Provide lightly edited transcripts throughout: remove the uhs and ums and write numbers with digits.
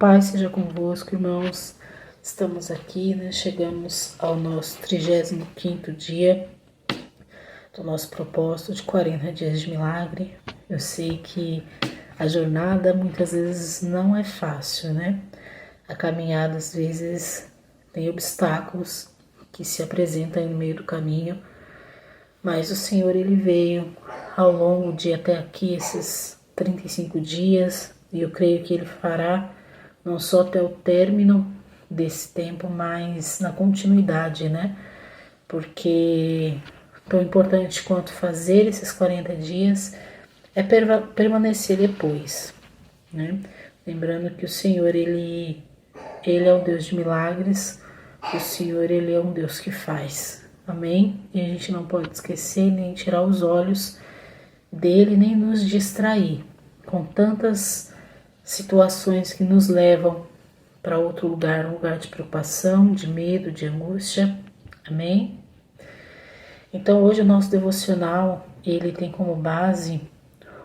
Pai seja convosco, irmãos. Estamos aqui, chegamos ao nosso 35º dia do nosso propósito de 40 dias de milagre. Eu sei que a jornada muitas vezes não é fácil, A caminhada às vezes tem obstáculos que se apresentam no meio do caminho, mas o Senhor, Ele veio ao longo de até aqui, esses 35 dias, e eu creio que Ele fará não só até o término desse tempo, mas na continuidade, Porque tão importante quanto fazer esses 40 dias é permanecer depois, Lembrando que o Senhor, Ele é um Deus de milagres, o Senhor, Ele é um Deus que faz, amém? E a gente não pode esquecer, nem tirar os olhos dele, nem nos distrair com tantas situações que nos levam para outro lugar, um lugar de preocupação, de medo, de angústia, amém? Então hoje o nosso devocional, ele tem como base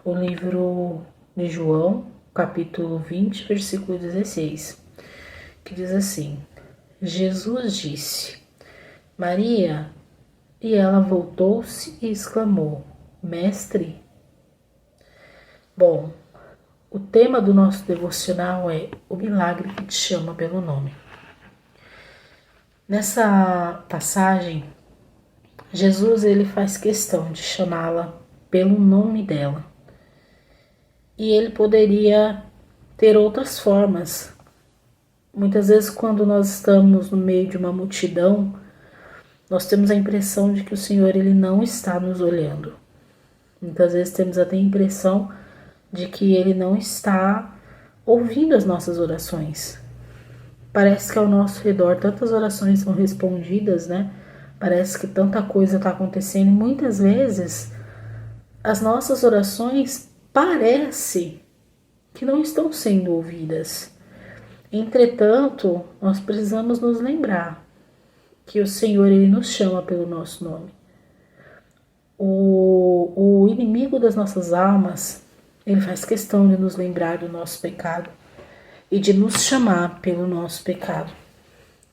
o livro de João, capítulo 20, versículo 16, que diz assim: Jesus disse: Maria, e ela voltou-se e exclamou: Mestre. Bom, o tema do nosso devocional é o milagre que te chama pelo nome. Nessa passagem, Jesus, ele faz questão de chamá-la pelo nome dela. E ele poderia ter outras formas. Muitas vezes, quando nós estamos no meio de uma multidão, nós temos a impressão de que o Senhor, ele não está nos olhando. Muitas vezes temos até a impressão de que Ele não está ouvindo as nossas orações. Parece que ao nosso redor tantas orações são respondidas, Parece que tanta coisa está acontecendo e muitas vezes as nossas orações parece que não estão sendo ouvidas. Entretanto, nós precisamos nos lembrar que o Senhor, Ele nos chama pelo nosso nome. O inimigo das nossas almas, ele faz questão de nos lembrar do nosso pecado e de nos chamar pelo nosso pecado.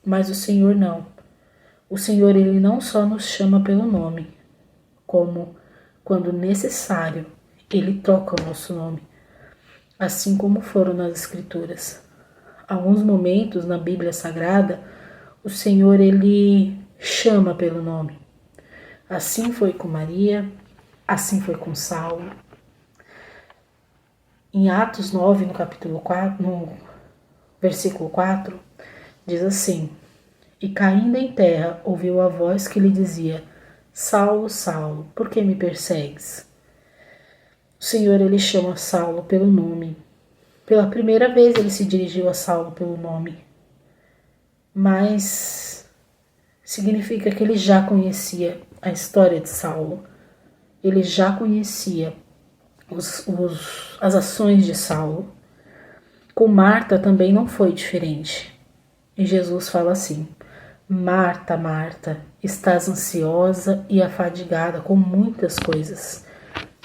Mas o Senhor não. O Senhor, ele não só nos chama pelo nome, como, quando necessário, ele troca o nosso nome, assim como foram nas Escrituras. Alguns momentos na Bíblia Sagrada, o Senhor, ele chama pelo nome. Assim foi com Maria, assim foi com Saulo. Em Atos 9, no capítulo 4, no versículo 4, diz assim: E caindo em terra, ouviu a voz que lhe dizia: Saulo, Saulo, por que me persegues? O Senhor, ele chama Saulo pelo nome. Pela primeira vez ele se dirigiu a Saulo pelo nome. Mas significa que ele já conhecia a história de Saulo. Ele já conhecia as ações de Saulo. Com Marta também não foi diferente. E Jesus fala assim: Marta, Marta, estás ansiosa e afadigada com muitas coisas.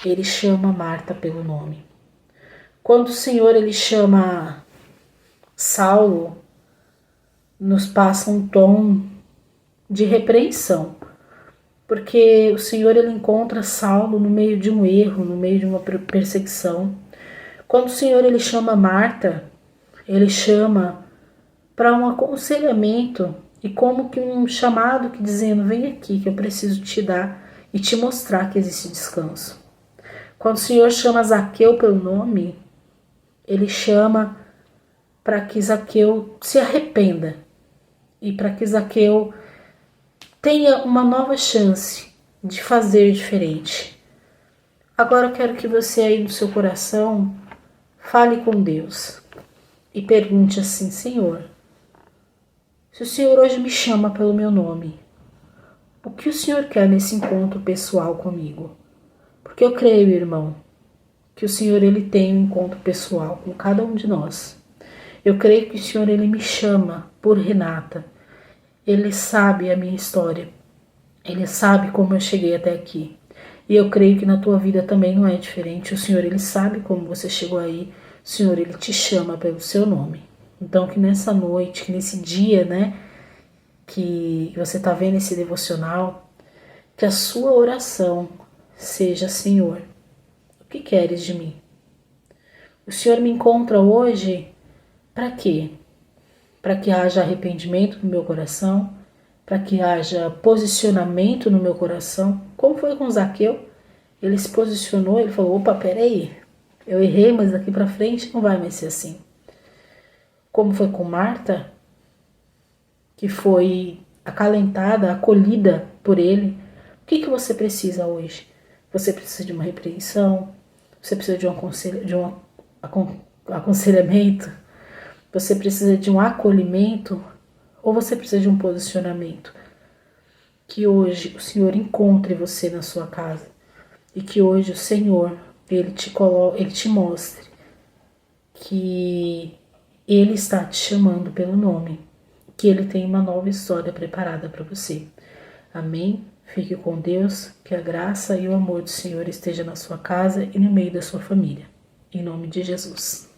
Ele chama Marta pelo nome. Quando o Senhor, ele chama Saulo, nos passa um tom de repreensão. Porque o Senhor, ele encontra Saulo no meio de um erro, no meio de uma perseguição. Quando o Senhor, ele chama Marta, ele chama para um aconselhamento e como que um chamado que dizendo: vem aqui que eu preciso te dar e te mostrar que existe descanso. Quando o Senhor chama Zaqueu pelo nome, ele chama para que Zaqueu se arrependa e para que Zaqueu tenha uma nova chance de fazer diferente. Agora eu quero que você aí no seu coração fale com Deus e pergunte assim: Senhor, se o Senhor hoje me chama pelo meu nome, o que o Senhor quer nesse encontro pessoal comigo? Porque eu creio, irmão, que o Senhor, ele tem um encontro pessoal com cada um de nós. Eu creio que o Senhor, ele me chama por Renata. Ele sabe a minha história. Ele sabe como eu cheguei até aqui. E eu creio que na tua vida também não é diferente. O Senhor, ele sabe como você chegou aí. O Senhor, ele te chama pelo seu nome. Então que nessa noite, que nesse dia, né, que você está vendo esse devocional, que a sua oração seja: Senhor, o que queres de mim? O Senhor me encontra hoje para quê? Para que haja arrependimento no meu coração, para que haja posicionamento no meu coração, como foi com Zaqueu. Ele se posicionou, ele falou: opa, peraí, eu errei, mas daqui para frente não vai mais ser assim. Como foi com Marta, que foi acalentada, acolhida por ele. O que você precisa hoje? Você precisa de uma repreensão? Você precisa de um aconselhamento? Você precisa de um acolhimento? Ou você precisa de um posicionamento? Que hoje o Senhor encontre você na sua casa e que hoje o Senhor ele te mostre que Ele está te chamando pelo nome, que Ele tem uma nova história preparada para você. Amém? Fique com Deus, que a graça e o amor do Senhor esteja na sua casa e no meio da sua família. Em nome de Jesus.